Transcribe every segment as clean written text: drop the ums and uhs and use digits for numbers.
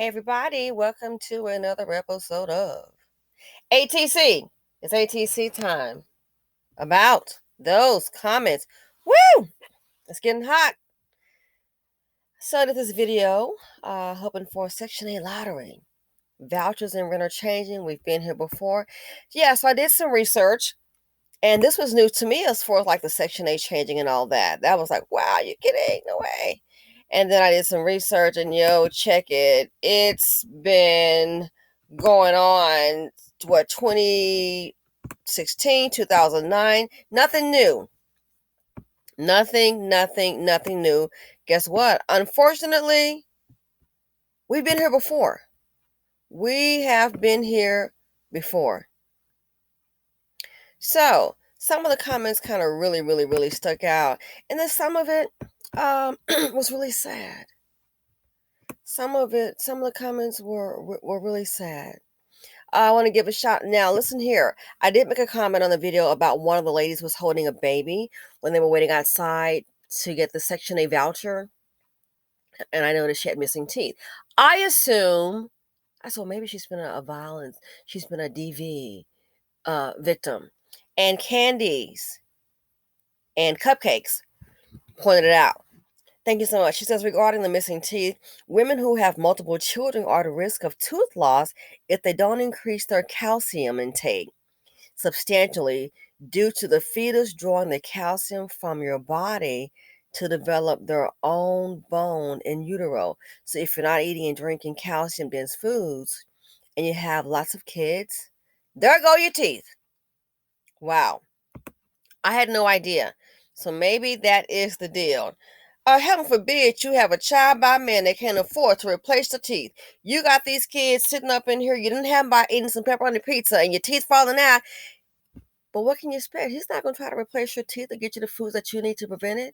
Hey everybody, welcome to another episode of ATC. It's ATC time. About those comments. Woo! It's getting hot. So to this video, hoping for Section 8 lottery. Vouchers and rent are changing. We've been here before. Yeah, so I did some research. And this was new to me as far as like the Section 8 changing and all that. That was like, wow, you kidding? No way. And then I did some research and check it. It's been going on, what, 2016, 2009? Nothing new. Nothing new. Guess what? Unfortunately, we've been here before. We have been here before. So some of the comments kind of really stuck out, and then some of it was really sad. Some of the comments were really sad. I want to give a shout now. Listen here. I did make a comment on the video about one of the ladies was holding a baby when they were waiting outside to get the Section 8 voucher, and I noticed she had missing teeth. I thought maybe she's been she's been a DV victim, and candies and cupcakes pointed it out. Thank you so much. She says, regarding the missing teeth, women who have multiple children are at risk of tooth loss if they don't increase their calcium intake substantially due to the fetus drawing the calcium from your body to develop their own bone in utero. So if you're not eating and drinking calcium-dense foods and you have lots of kids, there go your teeth. Wow. I had no idea. So maybe that is the deal. Heaven forbid you have a child by man that can't afford to replace the teeth. You got these kids sitting up in here. You didn't have them by eating some pepperoni pizza and your teeth falling out. But what can you expect? He's not going to try to replace your teeth or get you the foods that you need to prevent it.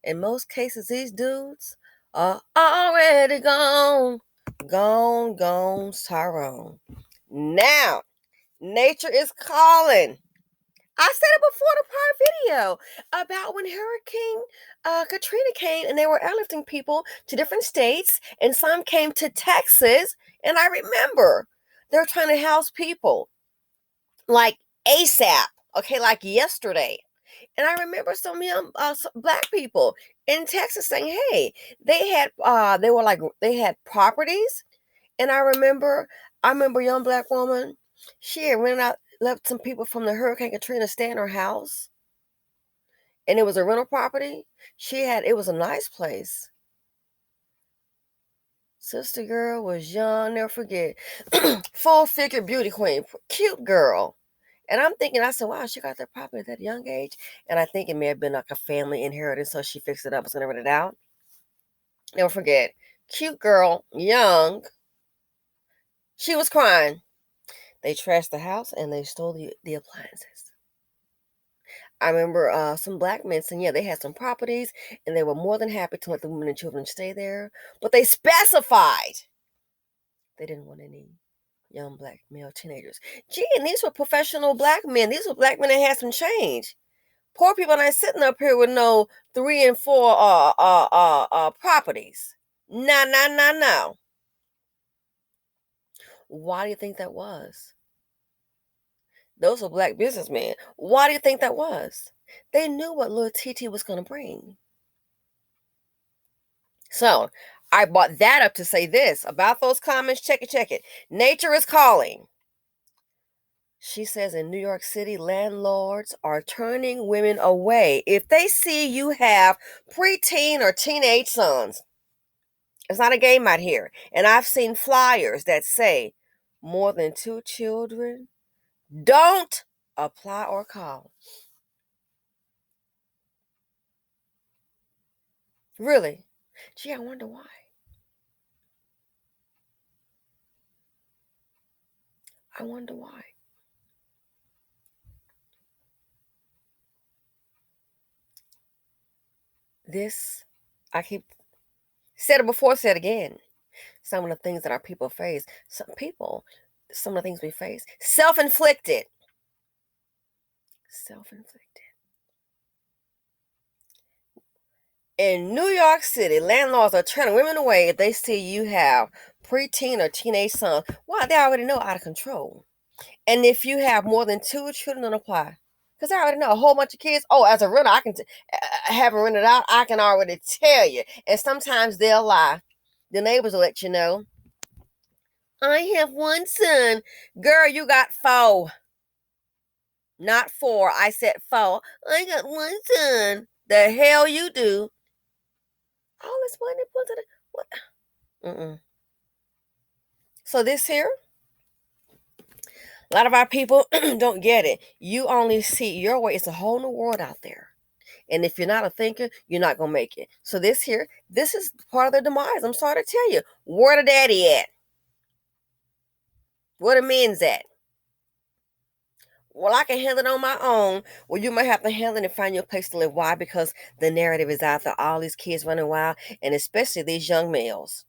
In most cases, these dudes are already gone. Gone's Tyrone. Now, nature is calling. I said it before the prior video about when Hurricane Katrina came and they were airlifting people to different states, and some came to Texas. And I remember they were trying to house people like ASAP, okay, like yesterday. And I remember some young some black people in Texas saying, "Hey, they had properties." And I remember a young black woman. She had left some people from the Hurricane Katrina stay in her house, and it was a rental property. It was a nice place. Sister girl was young, never forget. Full figure beauty queen, cute girl. And I'm thinking, I said, wow, she got that property at that young age. And I think it may have been like a family inheritance, so she fixed it up, was going to rent it out. Never forget. Cute girl, young. She was crying. They trashed the house and they stole the appliances. I remember some black men saying, yeah, they had some properties and they were more than happy to let the women and children stay there. But they specified they didn't want any young black male teenagers. Gee, and these were professional black men. These were black men that had some change. Poor people not sitting up here with no 3 and 4 properties. No. Why do you think that was? Those were black businessmen. Why do you think that was? They knew what little TT was going to bring. So I brought that up to say this about those comments. Check it. Nature is calling. She says in New York City, landlords are turning women away if they see you have preteen or teenage sons. It's not a game out here. And I've seen flyers that say more than 2 children, don't apply or call. Really? Gee, I wonder why. I wonder why. This, I keep said it before, said again. Some of the things that our people face, some of the things we face, self-inflicted. Self-inflicted. In New York City, landlords are turning women away if they see you have preteen or teenage sons. Why? They already know out of control. And if you have more than two children, don't apply. Because I already know a whole bunch of kids. Oh, as a renter, I haven't rented out. I can already tell you. And sometimes they'll lie. The neighbors will let you know. I have one son. Girl, you got four. Not four. I said four. I got one son. The hell you do. All this money put to the what? Mm-mm. So this here, a lot of our people don't get it. You only see your way. It's a whole new world out there. And if you're not a thinker, you're not gonna make it. So this here, this is part of their demise. I'm sorry to tell you. Where the daddy at? Where the men's at? Well, I can handle it on my own. Well, you might have to handle it and find your place to live. Why? Because the narrative is out there. All these kids running wild, and especially these young males.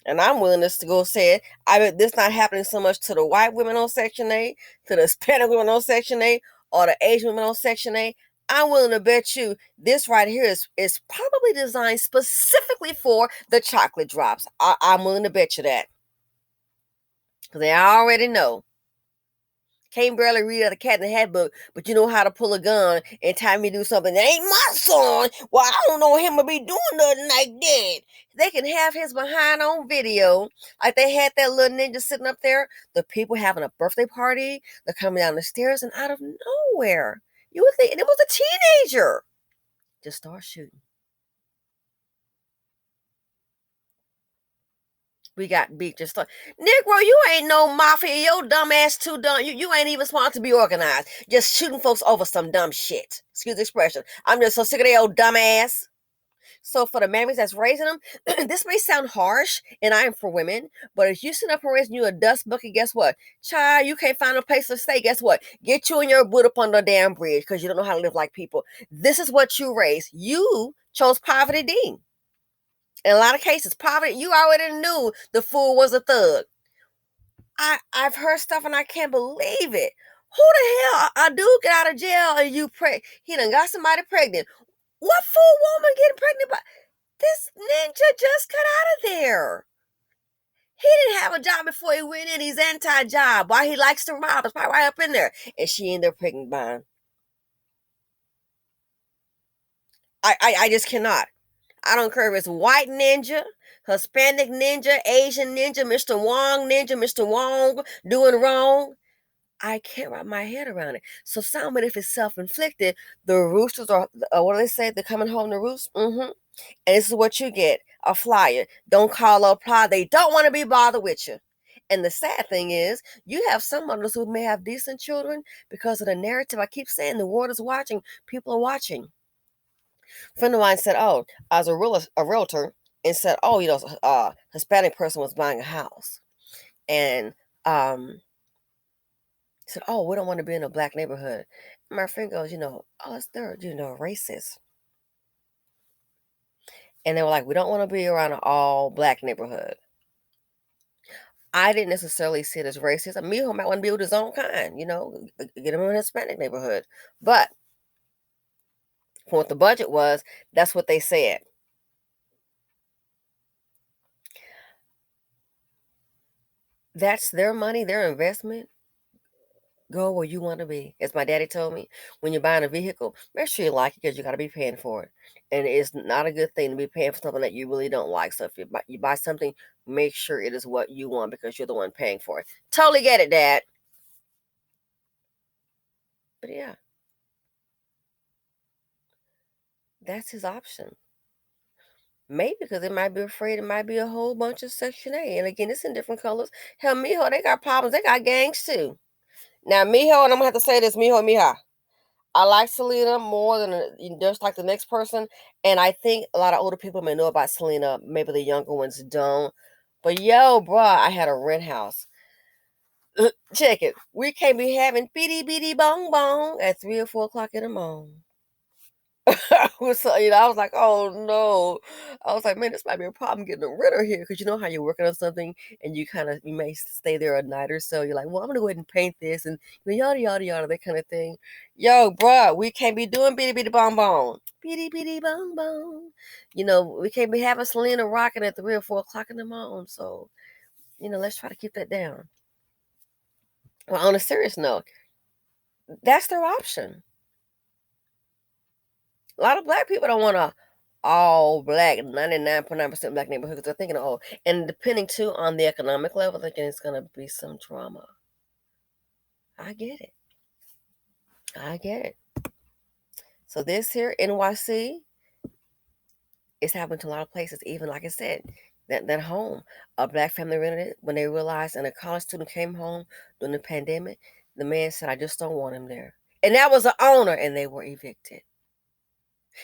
And I'm willing to go say it. I mean, this not happening so much to the white women on Section 8, to the Hispanic women on Section 8, or the Asian women on Section 8. I'm willing to bet you this right here is probably designed specifically for the chocolate drops. I'm willing to bet you that. Because they already know. Can't barely read out a cat in the hat book, but you know how to pull a gun and time me do something that ain't my son. Well, I don't know him to be doing nothing like that. They can have his behind on video, like they had that little ninja sitting up there. The people having a birthday party, they're coming down the stairs, and out of nowhere, you would think, and it was a teenager, just start shooting. We got beat just like Negro, you ain't no mafia. Your dumb ass too dumb. You ain't even smart to be organized. Just shooting folks over some dumb shit. Excuse the expression. I'm just so sick of their old dumb ass. So for the mammies that's raising them, this may sound harsh, and I am for women, but if you sit up and raising you a dust bucket, guess what? Child, you can't find a place to stay. Guess what? Get you and your boot up on the damn bridge because you don't know how to live like people. This is what you raised. You chose poverty D. In a lot of cases, poverty, you already knew the fool was a thug. I've heard stuff and I can't believe it. Who the hell? A dude get out of jail and he done got somebody pregnant. What fool woman getting pregnant by? This ninja just got out of there. He didn't have a job before he went in. He's anti-job. Why he likes to rob? It's probably right up in there. And she ended up pregnant by him. I just cannot. I don't care if it's white ninja, Hispanic ninja, Asian ninja, Mr. Wong ninja, Mr. Wong doing wrong. I can't wrap my head around it. So, somebody, if it's self-inflicted, the roosters are, what do they say? They're coming home to roost. And this is what you get: a flyer. Don't call or apply. They don't want to be bothered with you. And the sad thing is, you have some mothers who may have decent children because of the narrative. I keep saying the world is watching. People are watching. A friend of mine said, "Oh, I was a realtor," and said, "Oh, Hispanic person was buying a house," and said, "Oh, we don't want to be in a black neighborhood." And my friend goes, "Oh, it's they're racist," and they were like, "We don't want to be around an all black neighborhood." I didn't necessarily see it as racist. Amijo might want to be with his own kind, get him in a Hispanic neighborhood, but for what the budget was, that's what they said. That's their money, their investment. Go where you want to be. As my daddy told me, when you're buying a vehicle, make sure you like it because you got to be paying for it. And it's not a good thing to be paying for something that you really don't like. So if you buy something, make sure it is what you want because you're the one paying for it. Totally get it, Dad. But yeah, that's his option. Maybe because they might be afraid it might be a whole bunch of Section A. And again, it's in different colors. Hell, Mijo, they got problems. They got gangs too. Now, Mijo, and I'm going to have to say this, Mijo, Mija. I like Selena more than just like the next person. And I think a lot of older people may know about Selena. Maybe the younger ones don't. But yo, bruh, I had a rent house. Check it. We can't be having bitty bitty bong bong at 3 or 4 o'clock in the morning. So, I was like, "Oh, no." I was like, "Man, this might be a problem getting a renter here," because you know how you're working on something and you may stay there a night or so. You're like, "Well, I'm gonna go ahead and paint this," and yada, yada, yada, that kinda thing. Yo, bruh, we can't be doing bitty bitty bong bong. Bitty bitty bong bong. We can't be having Selena rocking at 3 or 4 o'clock in the morning, so, let's try to keep that down. Well, on a serious note, that's their option. A lot of black people don't want a all black, 99.9% black neighborhood because they're thinking, oh, and depending too on the economic level, thinking it's going to be some drama. I get it. I get it. So this here, NYC, is happening to a lot of places. Even like I said, that home, a black family rented it when they realized, and a college student came home during the pandemic. The man said, "I just don't want him there," and that was the owner, and they were evicted.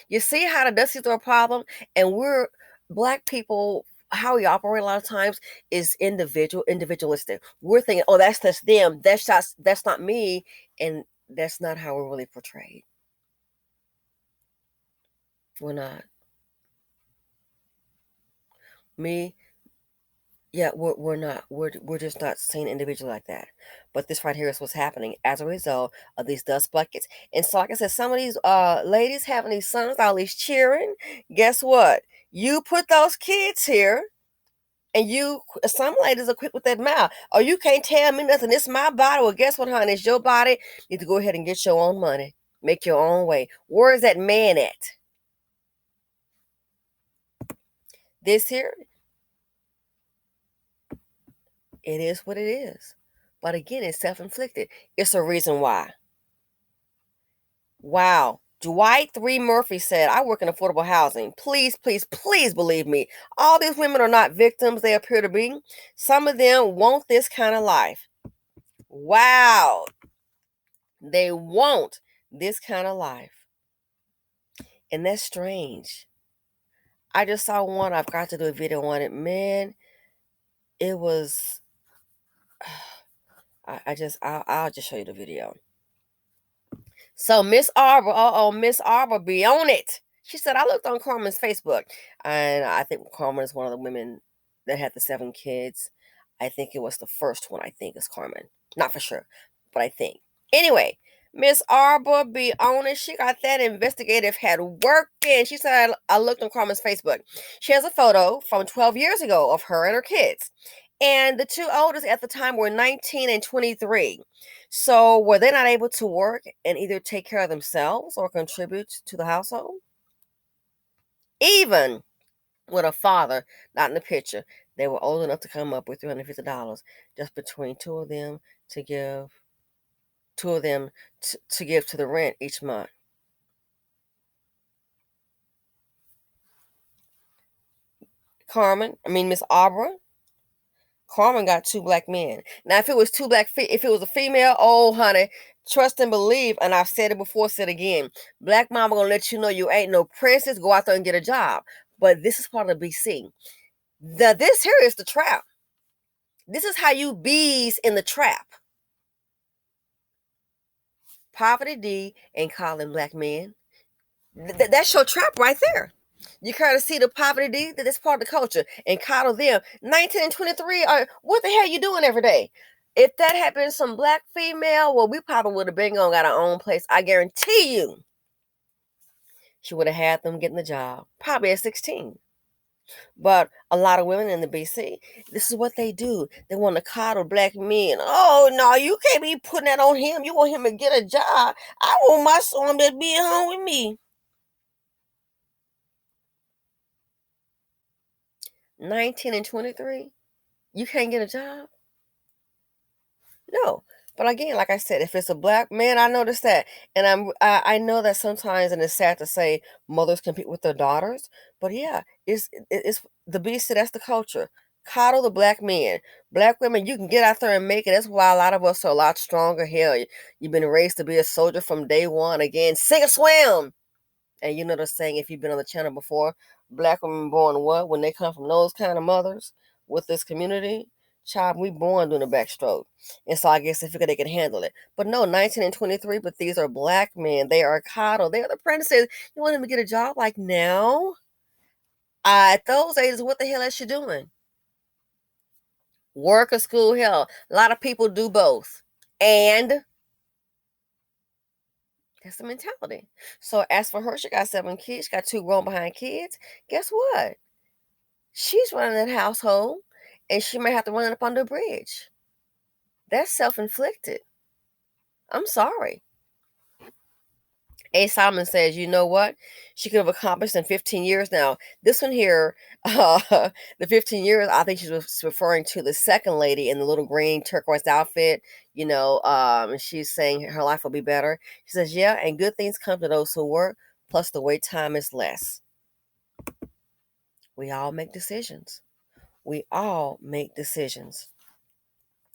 You see how the dust is a problem, and we're black people. How we operate a lot of times is individualistic. We're thinking, "Oh, that's just them. That's not me," and that's not how we're really portrayed. We're not. Me, yeah, we're not. We're just not seeing individual like that. But this right here is what's happening as a result of these dust buckets. And so, like I said, some of these ladies having these sons, all these cheering. Guess what? You put those kids here. And some ladies are quick with that mouth. Oh, you can't tell me nothing. It's my body. Well, guess what, honey? It's your body. You need to go ahead and get your own money. Make your own way. Where is that man at? This here, it is what it is. But again, it's self-inflicted. It's a reason why. Wow. Dwight 3 Murphy said, I work in affordable housing. Please, please, please believe me. All these women are not victims they appear to be. Some of them want this kind of life. Wow. They want this kind of life. And that's strange. I just saw one. I've got to do a video on it. Man, it was. I'll just show you the video. So Miss Arbor, Miss Arbor, be on it. She said, I looked on Carmen's Facebook, and I think Carmen is one of the women that had the 7 kids. I think it was the first one. I think is Carmen, not for sure, but I think. Anyway, Miss Arbor, be on it. She got that investigative head working. She said, I looked on Carmen's Facebook. She has a photo from 12 years ago of her and her kids. And the 2 oldest at the time were 19 and 23. So were they not able to work and either take care of themselves or contribute to the household? Even with a father not in the picture, they were old enough to come up with $350 just between to give two of them to give to the rent each month. Miss Arbor, Carmen got 2 black men. Now, if it was if it was a female, oh honey, trust and believe. And I've said it before, said again. Black mama gonna let you know you ain't no princess. Go out there and get a job. But this is part of BC. This here is the trap. This is how you bees in the trap. Poverty D and calling black men. That's your trap right there. You kind of see the poverty D, that's part of the culture, and coddle them. 19 and 23 are, what the hell you doing every day? If that had been some black female, well, we probably would have been on got our own place. I guarantee you she would have had them getting the job, probably at 16. But a lot of women in the BC, this is what they do. They want to coddle black men. Oh, no, you can't be putting that on him. You want him to get a job. I want my son to be at home with me. 19 and 23, you can't get a job? No. But again, like I said, if it's a black man, I noticed that. And I know that sometimes, and it's sad to say, mothers compete with their daughters. But yeah, it's the beast, that's the culture. Coddle the black men. Black women, you can get out there and make it. That's why a lot of us are a lot stronger. Hell, you've been raised to be a soldier from day one. Again, sink or swim. And you know the saying, if you've been on the channel before, black women born what? When they come from those kind of mothers with this community, Child, we born doing a backstroke. And so I guess they figure they can handle it. But no, 19 and 23, but these are black men. They are coddled. They are the apprentices. You want them to get a job like now? At those ages, what the hell is she doing? Work or school? Hell, a lot of people do both. And that's the mentality. So as for her, she got 7 kids. She got 2 grown behind kids. Guess what? She's running that household, and she may have to run it up under a bridge. That's self-inflicted. I'm sorry. A. Solomon says, you know what? She could have accomplished in 15 years now. This one here, the 15 years, I think she was referring to the second lady in the little green turquoise outfit. She's saying her life will be better. She says, yeah, and good things come to those who work, plus the wait time is less. We all make decisions. We all make decisions.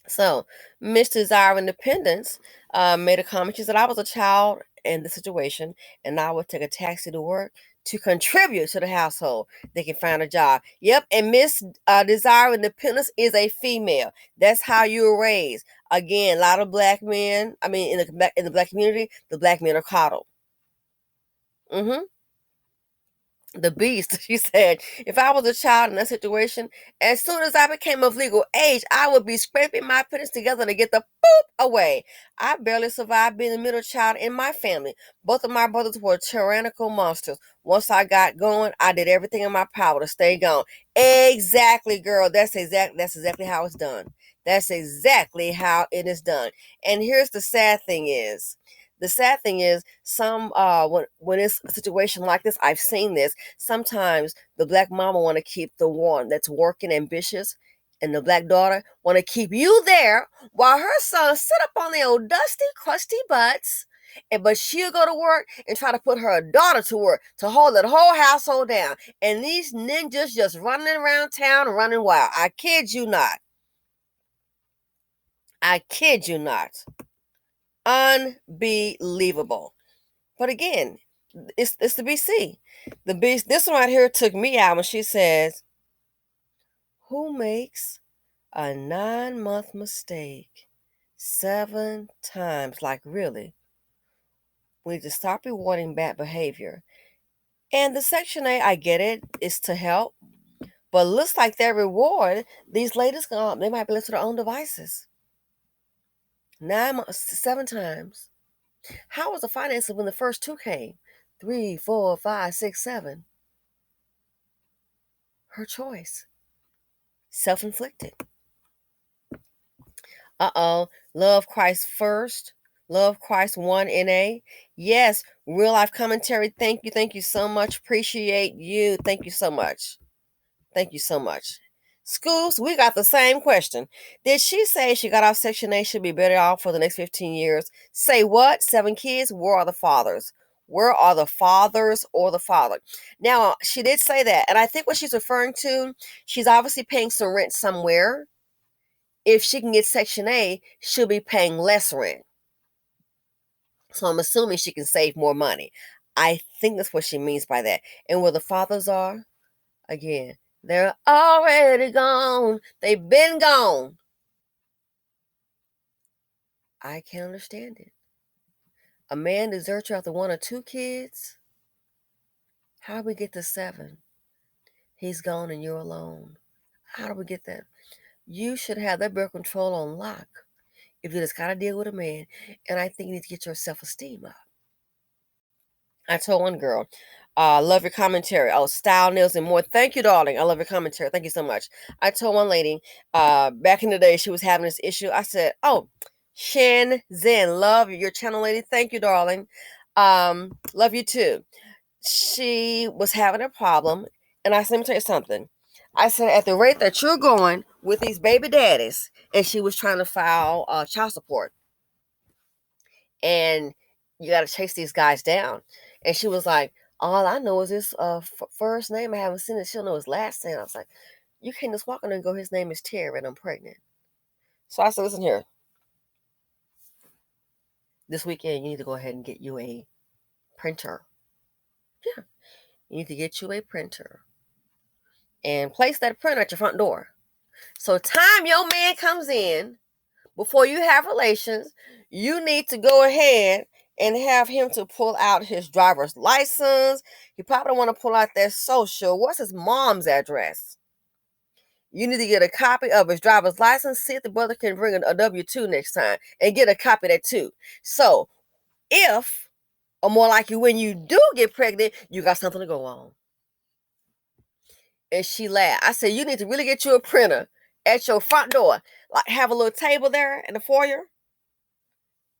So, Miss Desire of Independence made a comment. She said, I was a child in the situation, and I would take a taxi to work to contribute to the household. They can find a job. Yep, and Miss Desire of Independence is a female. That's how you were raised. Again, a lot of black men, in the black community, the black men are coddled. Mm-hmm. The beast, she said, if I was a child in that situation, as soon as I became of legal age, I would be scraping my pennies together to get the poop away. I barely survived being the middle child in my family. Both of my brothers were tyrannical monsters. Once I got going, I did everything in my power to stay gone. Exactly, girl. That's exactly how it's done. That's exactly how it is done. And here's the sad thing is, when it's a situation like this, I've seen this. Sometimes the black mama want to keep the one that's working ambitious, and the black daughter want to keep you there while her son sit up on the old dusty, crusty butts. But she'll go to work and try to put her daughter to work to hold that whole household down. And these ninjas just running around town, running wild. I kid you not. I kid you not. Unbelievable. But again, it's the BC. The beast. This one right here took me out when she says, "Who makes a 9-month mistake 7 times?" Like really, we need to stop rewarding bad behavior. And the Section 8, I get it, is to help, but looks like their reward. These ladies, they might be left to their own devices. 9 months, 7 times. How was the finances when the first 2 came? 3, 4, 5, 6, 7. Her choice. Self-inflicted. Love Christ first. Love Christ 1 NA. Yes, real life commentary. Thank you so much. Appreciate you. Thank you so much. Thank you so much. Schools, we got the same question. Did she say she got off Section 8 should be better off for the next 15 years? Say what? 7 kids? Where are the fathers? Where are the fathers or the father? Now, she did say that. And I think what she's referring to, she's obviously paying some rent somewhere. If she can get Section A, she'll be paying less rent. So I'm assuming she can save more money. I think that's what she means by that. And where the fathers are, again, they're already gone. They've been gone. I can't understand it. A man deserts you after 1 or 2 kids? How do we get to 7? He's gone and you're alone. How do we get that? You should have that birth control on lock if you just got to deal with a man. And I think you need to get your self-esteem up. I told one girl, love your commentary. Oh, style, nails, and more. Thank you, darling. I love your commentary. Thank you so much. I told one lady, back in the day, she was having this issue. I said, oh, Shan Zen, love your channel, lady. Thank you, darling. Love you too. She was having a problem. And I said, let me tell you something. I said, at the rate that you're going with these baby daddies, and she was trying to file child support. And you got to chase these guys down. And she was like, all I know is his first name. I haven't seen it. She'll know his last name. I was like, you can't just walk in and go, his name is Terry and I'm pregnant. So I said, listen here. This weekend, you need to go ahead and get you a printer. Yeah. You need to get you a printer and place that printer at your front door. So time your man comes in, before you have relations, you need to go ahead and have him to pull out his driver's license. He probably want to pull out their social. What's his mom's address? You need to get a copy of his driver's license. See if the brother can bring a W-2 next time and get a copy of that too. So if, or more like you, when you do get pregnant, you got something to go on. And she laughed. I said, you need to really get you a printer at your front door. Like have a little table there in the foyer.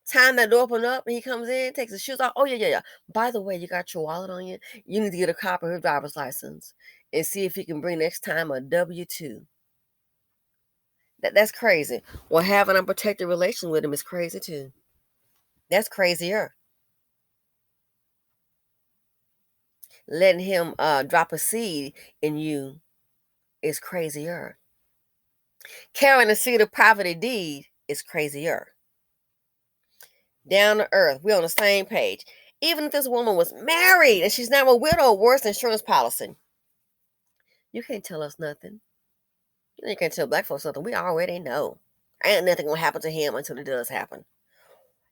Time that door open up and he comes in, takes his shoes off. Oh, yeah. By the way, you got your wallet on you. You need to get a copy of his driver's license and see if he can bring next time a W-2. That's crazy. Well, having a protected relation with him is crazy too. That's crazier. Letting him drop a seed in you is crazier. Carrying a seed of poverty deed is crazier. Down to earth. We're on the same page. Even if this woman was married and she's now a widow, worse insurance policy. You can't tell us nothing. You can't tell black folks nothing. We already know. Ain't nothing gonna happen to him until it does happen.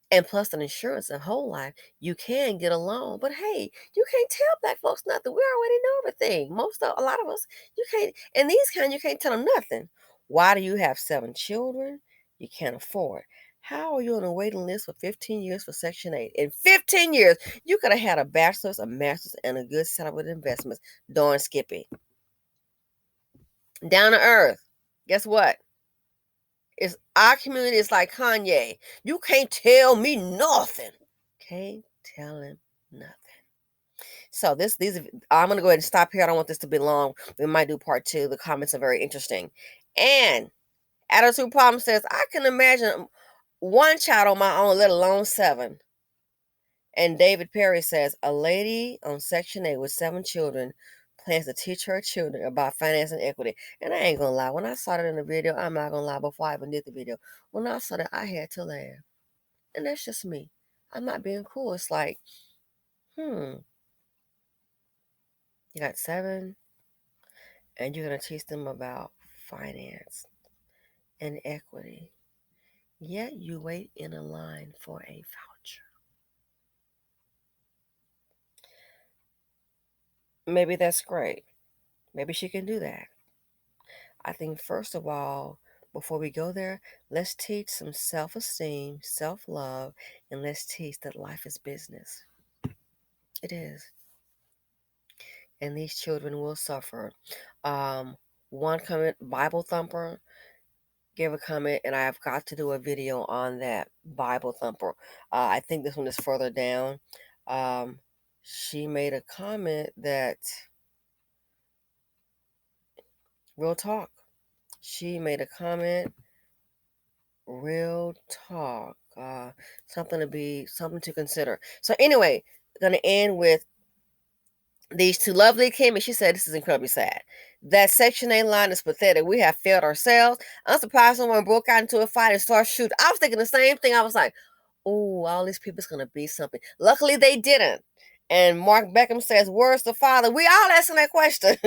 And plus an insurance of whole life, you can get a loan. But hey, you can't tell black folks nothing. We already know everything. A lot of us, you can't, and these kind, you can't tell them nothing. Why do you have 7 children? You can't afford. How are you on a waiting list for 15 years for Section 8? In 15 years, you could have had a bachelor's, a master's, and a good setup with investments. Darn Skippy. Down to earth. Guess what? It's our community is like Kanye. You can't tell me nothing. Can't tell him nothing. So I'm gonna go ahead and stop here. I don't want this to be long. We might do part 2. The comments are very interesting. And Attitude Problem says, I can imagine one child on my own, let alone 7. And David Perry says, a lady on Section 8 with 7 children plans to teach her children about finance and equity. And I ain't gonna lie, when I saw that in the video, I'm not gonna lie, before I even did the video, when I saw that, I had to laugh. And that's just me. I'm not being cool. It's like, you got 7, and you're gonna teach them about finance and equity. Yet you wait in a line for a voucher. Maybe that's great. Maybe she can do that. I think, first of all, before we go there, let's teach some self-esteem, self-love, and let's teach that life is business. It is. And these children will suffer. One comment, Bible Thumper, gave a comment, and I've got to do a video on that Bible Thumper. I think this one is further down. She made a comment that, real talk. She made a comment, real talk. Something to consider. So anyway, gonna end with these 2 lovely came and she said, this is incredibly sad. That Section 8 line is pathetic. We have failed ourselves. I'm surprised someone broke out into a fight and started shooting. I was thinking the same thing. I was like, oh, all these people's going to be something. Luckily, they didn't. And Mark Beckham says, where's the father? We all asking that question.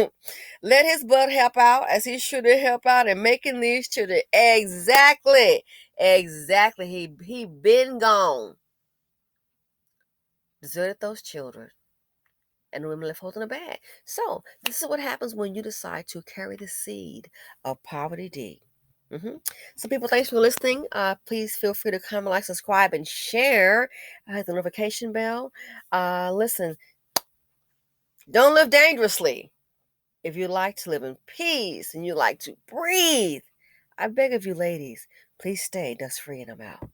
Let his butt help out as he should help out in making these children. Exactly. He been gone. Deserted those children. And women left holding a bag. So this is what happens when you decide to carry the seed of poverty D. So people, thanks for listening. Please feel free to comment, like, subscribe, and share. Hit the notification bell. Listen, don't live dangerously. If you like to live in peace and you like to breathe, I beg of you ladies, please stay dust free and I'm out.